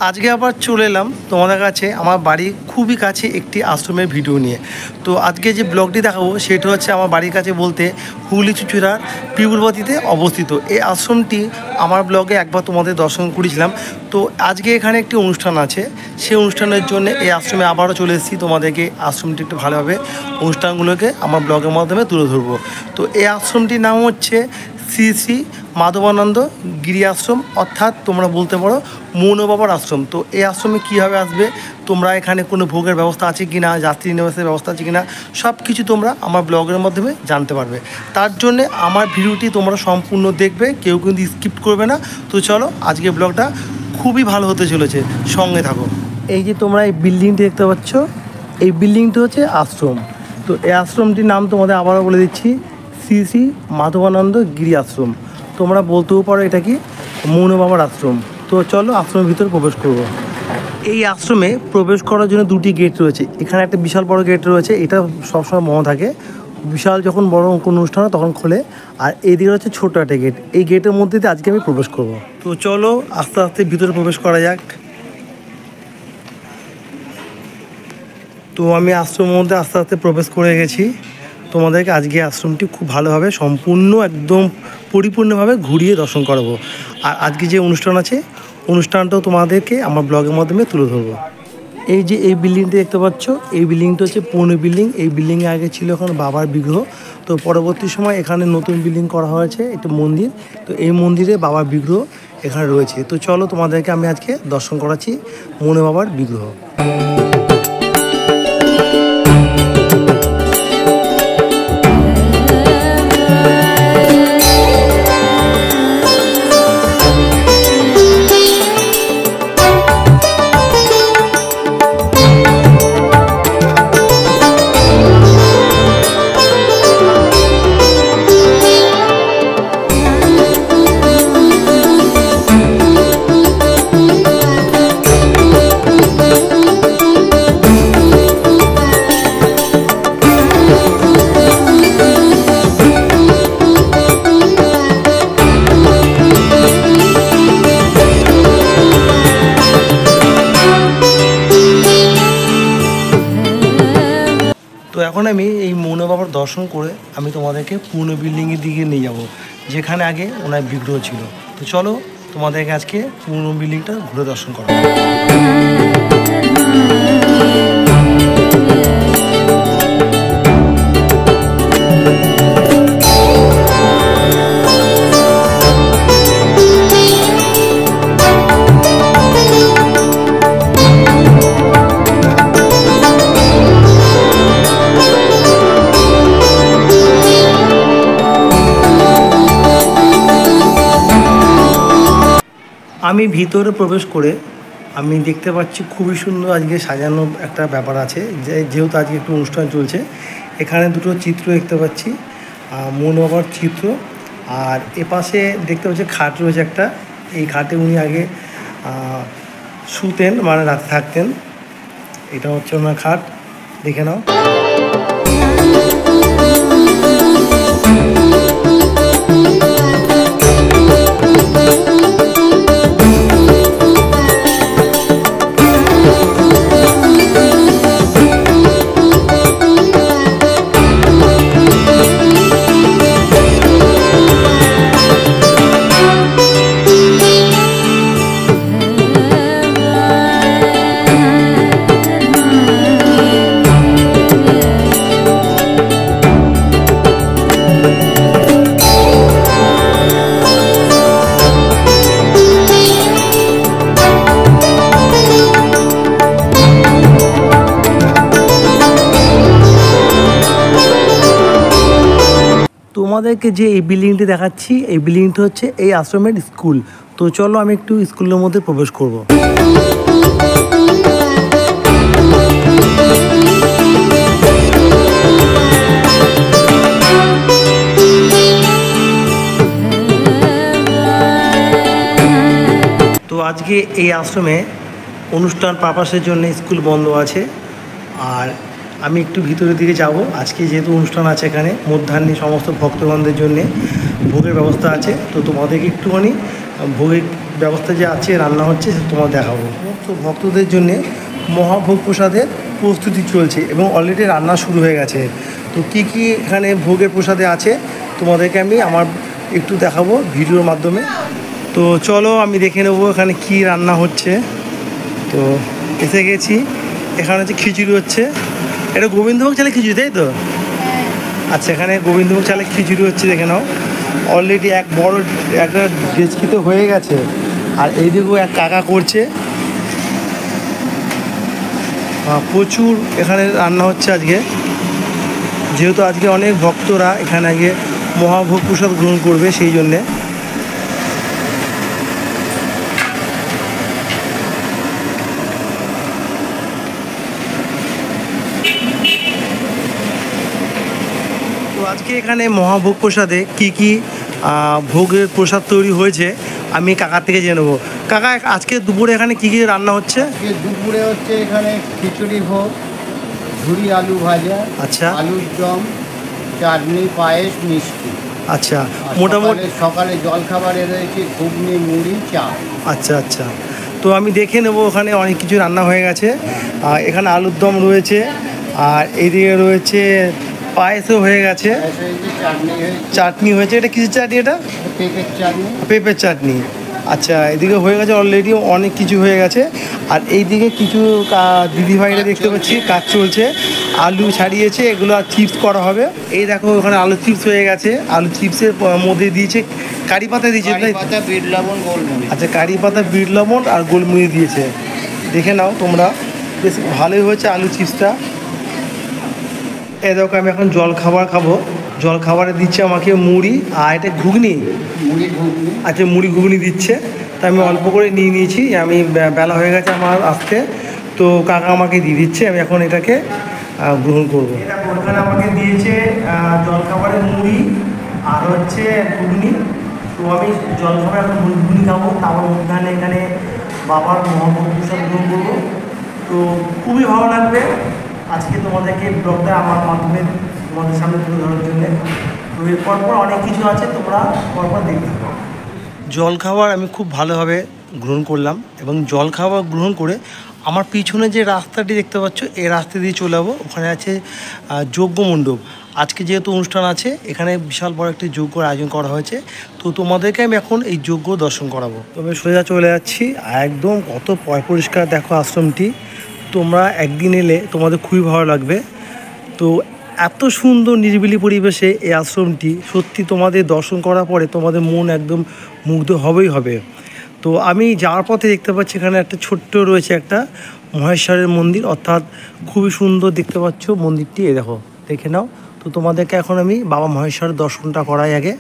আজকে আবার চলে এলাম তোমাদের কাছে আমার বাড়ির খুবই কাছে একটি আশ্রমের ভিডিও নিয়ে। তো আজকে যে ব্লগটি দেখাবো সেটা হচ্ছে আমার বাড়ির কাছে বলতে হুগলি চুঁচুড়ার পিপুলপতিতে অবস্থিত। এই আশ্রমটি আমার ব্লগে একবার তোমাদের দর্শন করেছিলাম। তো আজকে এখানে একটি অনুষ্ঠান আছে, সেই অনুষ্ঠানের জন্য এই আশ্রমে আবারও চলে এসেছি। তোমাদেরকে আশ্রমটি একটু ভালোভাবে অনুষ্ঠানগুলোকে আমার ব্লগের মাধ্যমে তুলে ধরবো। তো এই আশ্রমটির নাম হচ্ছে শ্রী শ্রী মাধবানন্দ গিরি আশ্রম, অর্থাৎ তোমরা বলতে পারো মৌন বাবার আশ্রম। তো এই আশ্রমে কীভাবে আসবে, তোমরা এখানে কোনো ভোগের ব্যবস্থা আছে কি না, যাত্রী নিবাসের ব্যবস্থা আছে কি না, সব কিছু তোমরা আমার ব্লগের মাধ্যমে জানতে পারবে। তার জন্যে আমার ভিডিওটি তোমরা সম্পূর্ণ দেখবে, কেউ কিন্তু স্কিপ করবে না। তো চলো, আজকে ব্লগটা খুবই ভালো হতে চলেছে, সঙ্গে থাকো। এই যে তোমরা এই বিল্ডিংটি দেখতে পাচ্ছ, এই বিল্ডিংটি হচ্ছে আশ্রম। তো এই আশ্রমটির নাম তোমাদের আবারও বলে দিচ্ছি, শ্রী শ্রী মাধবানন্দ গিরি আশ্রম। তোমরা বলতেও পারো এটা কি মৌন বাবার আশ্রম। তো চলো আশ্রমের ভিতরে প্রবেশ করব। এই আশ্রমে প্রবেশ করার জন্য দুটি গেট রয়েছে। এখানে একটা বিশাল বড় গেট রয়েছে, এটা সবসময় বন্ধ থাকে। বিশাল যখন বড় কোনো অনুষ্ঠান হয় তখন খোলে। আর এইদিকে হচ্ছে ছোটো একটা গেট, এই গেটের মধ্যে দিয়ে আজকে আমি প্রবেশ করব। তো চলো আস্তে আস্তে ভিতরে প্রবেশ করা যাক। তো আমি আশ্রমের মধ্যে আস্তে আস্তে প্রবেশ করে গেছি। তোমাদেরকে আজকে আশ্রমটি খুব ভালোভাবে সম্পূর্ণ একদম পরিপূর্ণভাবে ঘুরিয়ে দর্শন করাবো। আর আজকে যে অনুষ্ঠান আছে, অনুষ্ঠানটাও তোমাদেরকে আমার ব্লগের মাধ্যমে তুলে ধরবো। এই যে এই বিল্ডিংটি দেখতে পাচ্ছ, এই বিল্ডিংটা হচ্ছে পুরনো বিল্ডিং। এই বিল্ডিংয়ে আগে ছিল এখন বাবার বিগ্রহ। তো পরবর্তী সময় এখানে নতুন বিল্ডিং করা হয়েছে, একটা মন্দির। তো এই মন্দিরে বাবার বিগ্রহ এখানে রয়েছে। তো চলো তোমাদেরকে আমি আজকে দর্শন করাচ্ছি মৌন বাবার বিগ্রহ। তো এখন আমি এই মৌন বাবার দর্শন করে আমি তোমাদেরকে পুরনো বিল্ডিংয়ের দিকে নিয়ে যাব, যেখানে আগে ওনার বিগ্রহ ছিল। তো চলো তোমাদেরকে আজকে পুরনো বিল্ডিংটা ঘুরে দর্শন করো। আমি ভিতরে প্রবেশ করে আমি দেখতে পাচ্ছি খুবই সুন্দর আজকে সাজানো একটা ব্যাপার আছে, যেহেতু আজকে একটু অনুষ্ঠান চলছে। এখানে দুটো চিত্র দেখতে পাচ্ছি, মৌন বাবার চিত্র। আর এপাশে দেখতে পাচ্ছি খাট রয়েছে একটা। এই খাটে উনি আগে শুতেন, মানে রাতে থাকতেন। এটা হচ্ছে ওনার খাট, দেখে নাও। তোমাদেরকে যে এই বিল্ডিংটি দেখাচ্ছি, এই বিল্ডিংটি হচ্ছে এই আশ্রমের স্কুল। তো চলো আমি একটু স্কুলের মধ্যে প্রবেশ করব। তো আজকে এই আশ্রমে অনুষ্ঠান পারপাসের জন্য স্কুল বন্ধ আছে। আর আমি একটু ভিতরের দিকে যাব। আজকে যেহেতু অনুষ্ঠান আছে এখানে মধ্যাহ্নে সমস্ত ভক্তগণদের জন্যে, ভোগের ব্যবস্থা আছে। তো তোমাদেরকে একটুখানি ভোগের ব্যবস্থা যে আছে রান্না হচ্ছে সে তোমার দেখাবো। তো ভক্তদের জন্যে মহাভোগ প্রসাদের প্রস্তুতি চলছে এবং অলরেডি রান্না শুরু হয়ে গেছে। তো কী কী এখানে ভোগের প্রসাদে আছে তোমাদেরকে আমি আমার একটু দেখাবো ভিডিওর মাধ্যমে। তো চলো আমি দেখে নেবো এখানে কি রান্না হচ্ছে। তো এসে গেছি, এখানে হচ্ছে খিচুড়ি হচ্ছে। এটা গোবিন্দভোগ চালে খিচুড়ি, তাই তো? আচ্ছা, এখানে গোবিন্দভোগ চালে খিচুড়ি হচ্ছে, দেখে নাও। অলরেডি এক বড় একটা ডেচকি তো হয়ে গেছে, আর এইদিকেও এক কাকা করছে। প্রচুর এখানে রান্না হচ্ছে আজকে, যেহেতু আজকে অনেক ভক্তরা এখানে আগে মহাভোগ প্রসাদ গ্রহণ করবে, সেই জন্যে। তো আজকে এখানে মহাভোগ প্রসাদে কী কী ভোগের প্রসাদ তৈরি হয়েছে আমি কাকার থেকে জেনে নেবো। কাকা, আজকে দুপুরে এখানে কী কী রান্না হচ্ছে? দুপুরে হচ্ছে এখানে খিচুড়ি ভোগ, ঝুরি আলু ভাজা, আচ্ছা, আলুর দম, চাটনি, পায়েস, মিষ্টি। আচ্ছা, মোটামুটি সকালে জলখাবারে রয়েছে ঘুগনি, মুড়ি, চা। আচ্ছা আচ্ছা, তো আমি দেখে নেবো। ওখানে অনেক কিছু রান্না হয়ে গেছে। এখানে আলুর দম রয়েছে, আর এইদিকে রয়েছে পায়েসও হয়ে গেছে, চাটনি হয়েছে। এটা কিসের চাটনি? এটা পেঁপের চাটনি। পেঁপের চাটনি। আচ্ছা, এদিকে হয়ে গেছে অলরেডি, অনেক কিছু হয়ে গেছে। আর এইদিকে কিছু দিদিভাইরা দেখতে পাচ্ছি কাজ চলছে, আলু ছাড়িয়েছে, এগুলো আর চিপস করা হবে। এই দেখো ওখানে আলু চিপস হয়ে গেছে, আলু চিপসের মধ্যে দিয়েছে কারি পাতা দিয়েছে, বিট লবণ, গোলমরিচ। আচ্ছা, কারি পাতা, বিট লবণ আর গোলমরিচ দিয়েছে। দেখে নাও তোমরা, বেশ ভালোই হয়েছে আলু চিপসটা। এই দেখো আমি এখন জল খাবার খাবো। জল খাবারে দিচ্ছে আমাকে মুড়ি আর এটা ঘুগনি। আচ্ছা, মুড়ি ঘুগনি দিচ্ছে। তো আমি অল্প করে নিয়ে নিয়েছি, আমি বেলা হয়ে গেছে আমার আসতে, তো কাকা আমাকে দিয়ে দিচ্ছে, আমি এখন এটাকে গ্রহণ করবো। এটা ওখানে আমাকে দিয়েছে জলখাবারে মুড়ি আর হচ্ছে ঘুগনি। তো আমি জলখাবার এখন মুড়ি ঘুগনি খাবো, তারপর মধ্যাহ্নে এখানে বাবার মহাভোগ প্রসাদ গ্রহণ করবো। তো খুবই ভালো লাগবে আজকে তোমাদেরকে ব্লগটা আমার মাধ্যমে তোমাদের সামনে তুলে ধরার জন্যে। তো এর পরপর অনেক কিছু আছে, তোমরা পরপর দেখতে পাবো। জলখাবার আমি খুব ভালোভাবে গ্রহণ করলাম, এবং জলখাবার গ্রহণ করে আমার পিছনে যে রাস্তাটি দেখতে পাচ্ছ, এই রাস্তা দিয়ে চলে যাবো। ওখানে আছে যজ্ঞ মণ্ডপ। আজকে যেহেতু অনুষ্ঠান আছে, এখানে বিশাল বড় একটি যজ্ঞর আয়োজন করা হয়েছে। তো তোমাদেরকে আমি এখন এই যজ্ঞ দর্শন করাবো। তবে সোজা চলে যাচ্ছি, একদম কত পরিষ্কার দেখো আশ্রমটি। তোমরা একদিন এলে তোমাদের খুবই ভালো লাগবে। তো এত সুন্দর নিরিবিলি পরিবেশে এই আশ্রমটি, সত্যি তোমাদের দর্শন করার পরে তোমাদের মন একদম মুগ্ধ হবেই হবে। তো আমি যাওয়ার পথে দেখতে পাচ্ছি এখানে একটা ছোট্ট রয়েছে একটা মহেশ্বরের মন্দির, অর্থাৎ খুবই সুন্দর দেখতে পাচ্ছ মন্দিরটি। এ দেখো, দেখে নাও। তো তোমাদেরকে এখন আমি বাবা মহেশ্বরের দর্শনটা করাই আগে।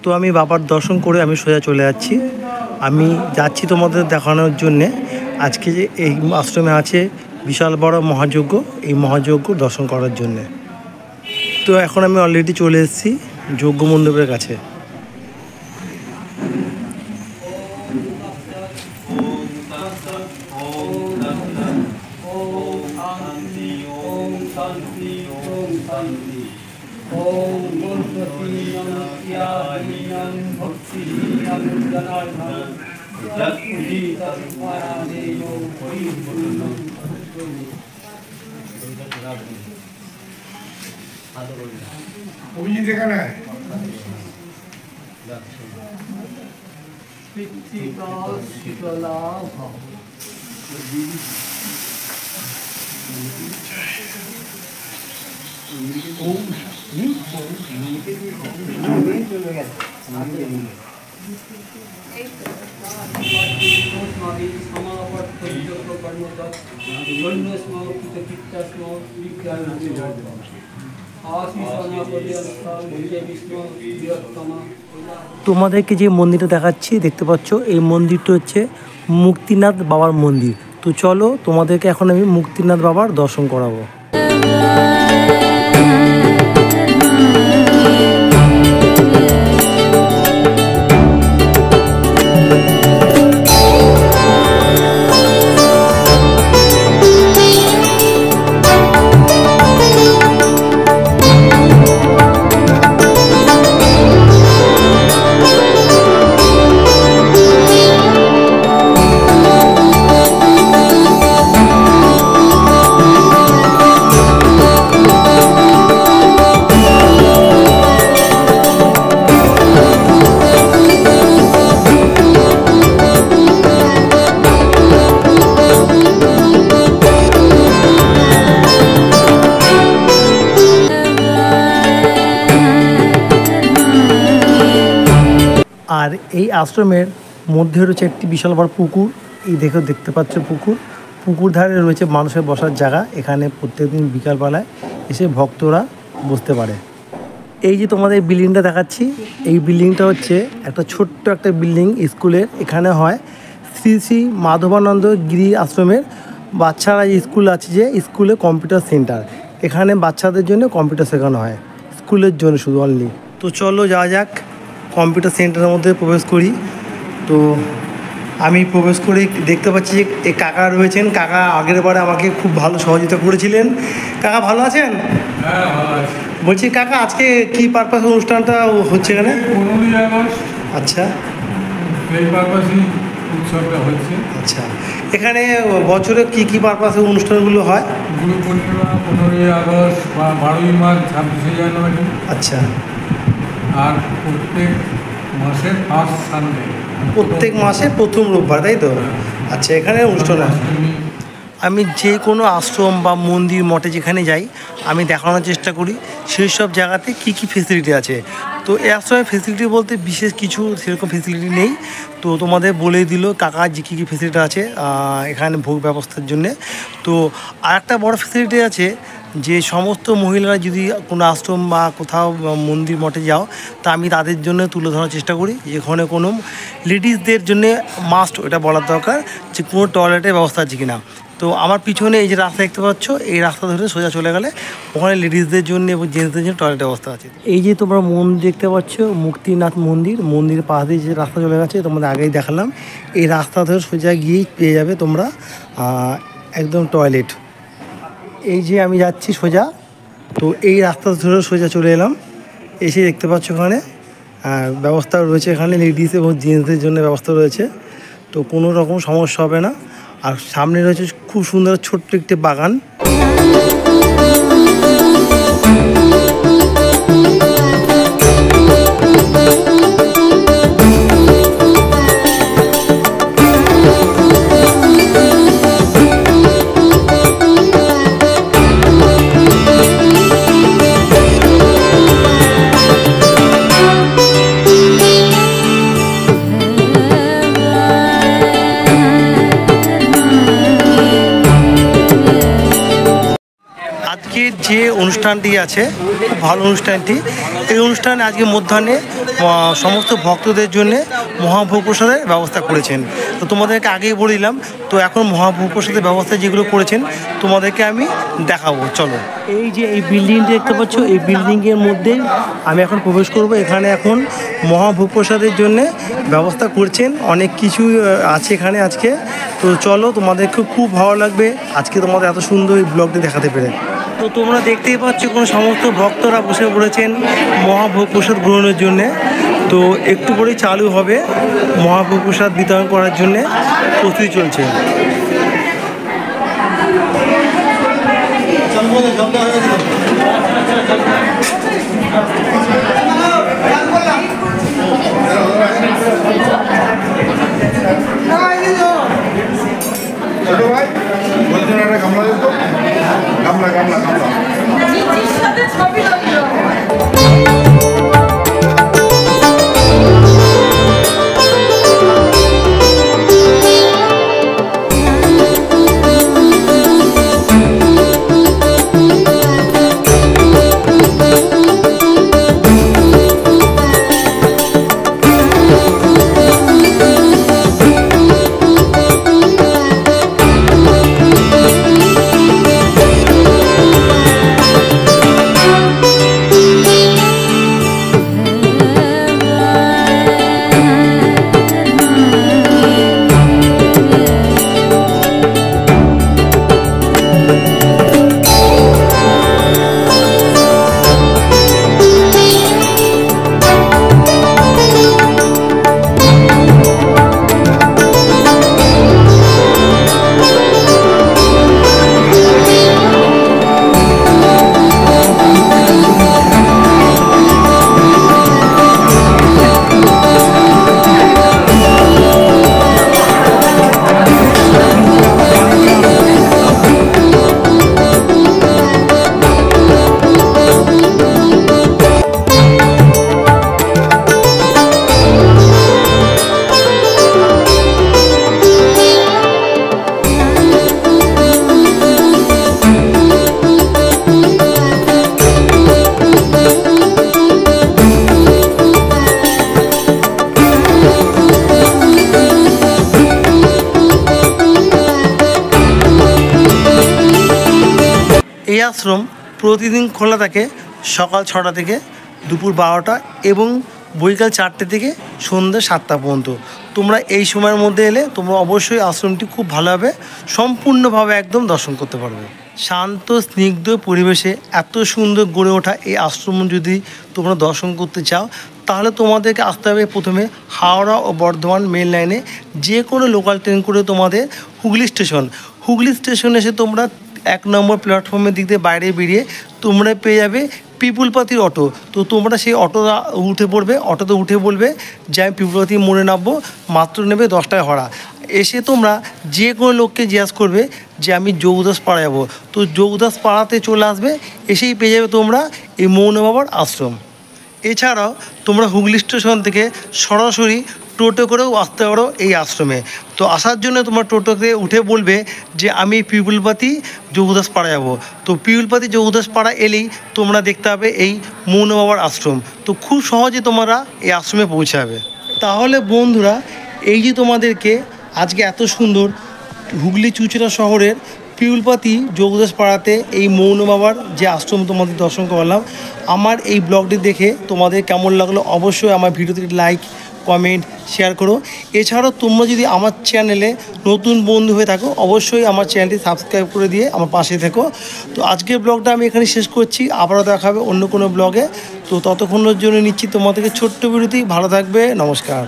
তো আমি বাবার দর্শন করে আমি সোজা চলে যাচ্ছি। আমি যাচ্ছি তোমাদের দেখানোর জন্যে আজকে যে এই আশ্রমে আছে বিশাল বড় মহাযজ্ঞ, এই মহাযজ্ঞ দর্শন করার জন্যে। তো এখন আমি অলরেডি চলে এসেছি যজ্ঞ মণ্ডপের কাছে। অভিজিৎ এখানে তোমাদেরকে যে মন্দিরটা দেখাচ্ছি দেখতে পাচ্ছ, এই মন্দিরটা হচ্ছে মুক্তিনাথ বাবার মন্দির। তো চলো তোমাদেরকে এখন আমি মুক্তিনাথ বাবার দর্শন করাবো। আর এই আশ্রমের মধ্যে রয়েছে একটি বিশাল বড় পুকুর। এই দেখতে পাচ্ছ পুকুর ধারে রয়েছে মানুষের বসার জায়গা। এখানে প্রত্যেকদিন বিকালবেলায় এসে ভক্তরা বসতে পারে। এই যে তোমাদের বিল্ডিংটা দেখাচ্ছি, এই বিল্ডিংটা হচ্ছে একটা ছোট্ট একটা বিল্ডিং স্কুলের। এখানে হয় শ্রী শ্রী মাধবানন্দ গিরি আশ্রমের বাচ্চারা স্কুল আছে, যে স্কুলে কম্পিউটার সেন্টার। এখানে বাচ্চাদের জন্য কম্পিউটার শেখানো হয়, স্কুলের জন্য শুধু অনলি। তো চলো যাওয়া যাক, কম্পিউটার সেন্টারের মধ্যে প্রবেশ করি। তো আমি প্রবেশ করে দেখতে পাচ্ছি যে এই কাকা রয়েছেন। কাকা আগের বারে আমাকে খুব ভালো সহযোগিতা করেছিলেন। কাকা ভালো আছেন? হ্যাঁ, ভালো আছি। বলছি কাকা, আজকে কি পারপাস অনুষ্ঠানটা হচ্ছে এখানে? 15ই আগস্ট আচ্ছা, এই পারপাসই উৎসবটা হচ্ছে। আচ্ছা, এখানে বছরে কি কি পারপাসে অনুষ্ঠানগুলো হয়? গুরু পূর্ণিমা, 15ই আগস্ট বা 12ই মার্চ, 26শে জানুয়ারি, আচ্ছা, আর প্রত্যেক মাসের ফার্স্ট সানডে, প্রত্যেক মাসে প্রথম রোববার, তাই তো? আচ্ছা, এখানে অনুষ্ঠান হয়। আমি যে কোনো আশ্রম বা মন্দির মঠে যেখানে যাই, আমি দেখানোর চেষ্টা করি সেই সব জায়গাতে কি কি ফেসিলিটি আছে। তো এই আশ্রমের ফেসিলিটি বলতে বিশেষ কিছু সেরকম ফেসিলিটি নেই। তো তোমাদের বলেই দিল কাকা যে কী কী ফেসিলিটি আছে এখানে ভোগ ব্যবস্থার জন্যে। তো আরেকটা বড় ফেসিলিটি আছে, যে সমস্ত মহিলারা যদি কোনো আশ্রম বা কোথাও মন্দির মঠে যাও, তা আমি তাদের জন্য তুলে ধরার চেষ্টা করি যেখানে কোনো লেডিসদের জন্যে মাস্ট ওটা বলার দরকার যে কোনো টয়লেটের ব্যবস্থা আছে কি না। তো আমার পিছনে এই যে রাস্তা দেখতে পাচ্ছ, এই রাস্তা ধরে সোজা চলে গেলে ওখানে লেডিসদের জন্য এবং জেন্টসদের জন্য টয়লেট ব্যবস্থা আছে। এই যে তোমরা মন্দির দেখতে পাচ্ছ, মুক্তিনাথ মন্দির, মন্দিরের পাশ দিয়ে যে রাস্তা চলে গেছে তোমাদের আগেই দেখালাম, এই রাস্তা ধরে সোজা গিয়েই পেয়ে যাবে তোমরা একদম টয়লেট। এই যে আমি যাচ্ছি সোজা, তো এই রাস্তা ধরে সোজা চলে এলাম। এসে দেখতে পাচ্ছ ওখানে ব্যবস্থা রয়েছে, এখানে লেডিস এবং জেন্টসদের জন্য ব্যবস্থা রয়েছে। তো কোনো রকম সমস্যা হবে না। আর সামনে রয়েছে খুব সুন্দর ছোট্ট একটি বাগান। যে অনুষ্ঠানটি আছে, খুব ভালো অনুষ্ঠানটি। এই অনুষ্ঠানে আজকে মধ্যাহ্নে সমস্ত ভক্তদের জন্য মহাভোগ প্রসাদের ব্যবস্থা করেছেন। তো তোমাদেরকে আগেই বলে দিলাম। তো এখন মহাভোগ প্রসাদের ব্যবস্থা যেগুলো করেছেন তোমাদেরকে আমি দেখাবো, চলো। এই যে এই বিল্ডিংটি দেখতে পাচ্ছ, এই বিল্ডিংয়ের মধ্যে আমি এখন প্রবেশ করব। এখানে এখন মহাভোগ প্রসাদের জন্য ব্যবস্থা করছেন, অনেক কিছু আছে এখানে আজকে। তো চলো, তোমাদেরকে খুব ভালো লাগবে আজকে তোমাদের এত সুন্দর এই ব্লগটি দেখাতে পেরে। তো তোমরা দেখতেই পাচ্ছ কোনো সমস্ত ভক্তরা বসে পড়েছেন মহাভোগ প্রসাদ গ্রহণের জন্যে। তো একটু পরেই চালু হবে, মহাভোগ প্রসাদ বিতরণ করার জন্যে প্রস্তুতি চলছে। ছোট ভাই বলছেন একটা গামলা দিত। আশ্রম প্রতিদিন খোলা থাকে সকাল 6টা থেকে দুপুর 12টা এবং বৈকাল 4টে থেকে সন্ধ্যা 7টা পর্যন্ত। তোমরা এই সময়ের মধ্যে এলে তোমরা অবশ্যই আশ্রমটি খুব ভালোভাবে সম্পূর্ণভাবে একদম দর্শন করতে পারবে। শান্ত স্নিগ্ধ পরিবেশে এত সুন্দর গড়ে ওঠা এই আশ্রম যদি তোমরা দর্শন করতে চাও তাহলে তোমাদেরকে আসতে হবে প্রথমে হাওড়া ও বর্ধমান মেন লাইনে যে কোনো লোকাল ট্রেন করে তোমাদের হুগলি স্টেশন এসে তোমরা 1 নম্বর প্ল্যাটফর্মের দিক দিয়ে বাইরে বেরিয়ে তোমরা পেয়ে যাবে পিপুলপাতির অটো। তো তোমরা সেই অটোতে উঠে বলবে যে আমি পিপুলপাতি মোড়ে নামবো, মাত্র নেবে 10 টাকা ভাড়া। এসে তোমরা যে কোনো লোককে জিজ্ঞাসা করবে যে আমি যোগদাস পাড়া যাবো, তো যোগদাস পাড়াতে চলে আসবে, এসেই পেয়ে যাবে তোমরা এই মৌন বাবার আশ্রম। এছাড়াও তোমরা হুগলি স্টেশন থেকে সরাসরি টোটো করেও আসতে পারো এই আশ্রমে। তো আসার জন্য তোমরা টোটোতে উঠে বলবে যে আমি পিপুলপাতি যোগদাস পাড়া যাবো। তো পিপুলপাতি যোগদাস পাড়া এলেই তোমরা দেখতে পাবে এই মৌন বাবার আশ্রম। তো খুব সহজে তোমরা এই আশ্রমে পৌঁছাবে। তাহলে বন্ধুরা, এই যে তোমাদেরকে আজকে এত সুন্দর হুগলি চুঁচুড়া শহরের পিপুলপাতি যোগদাস পাড়াতে এই মৌন বাবার যে আশ্রম তোমাদের দর্শন করলাম, আমার এই ব্লগটি দেখে তোমাদের কেমন লাগলো অবশ্যই আমার ভিডিওতে লাইক কমেন্ট শেয়ার করো। এছাড়াও তোমরা যদি আমার চ্যানেলে নতুন বন্ধু হয়ে থাকো অবশ্যই আমার চ্যানেলটি সাবস্ক্রাইব করে দিয়ে আমার পাশে থেকো। তো আজকের ব্লগটা আমি এখানে শেষ করছি, আবারও দেখা হবে অন্য কোনো ব্লগে। তো ততক্ষণের জন্য নিচ্ছি তোমাদেরকে ছোট্ট বিরতি। ভালো থাকবে, নমস্কার।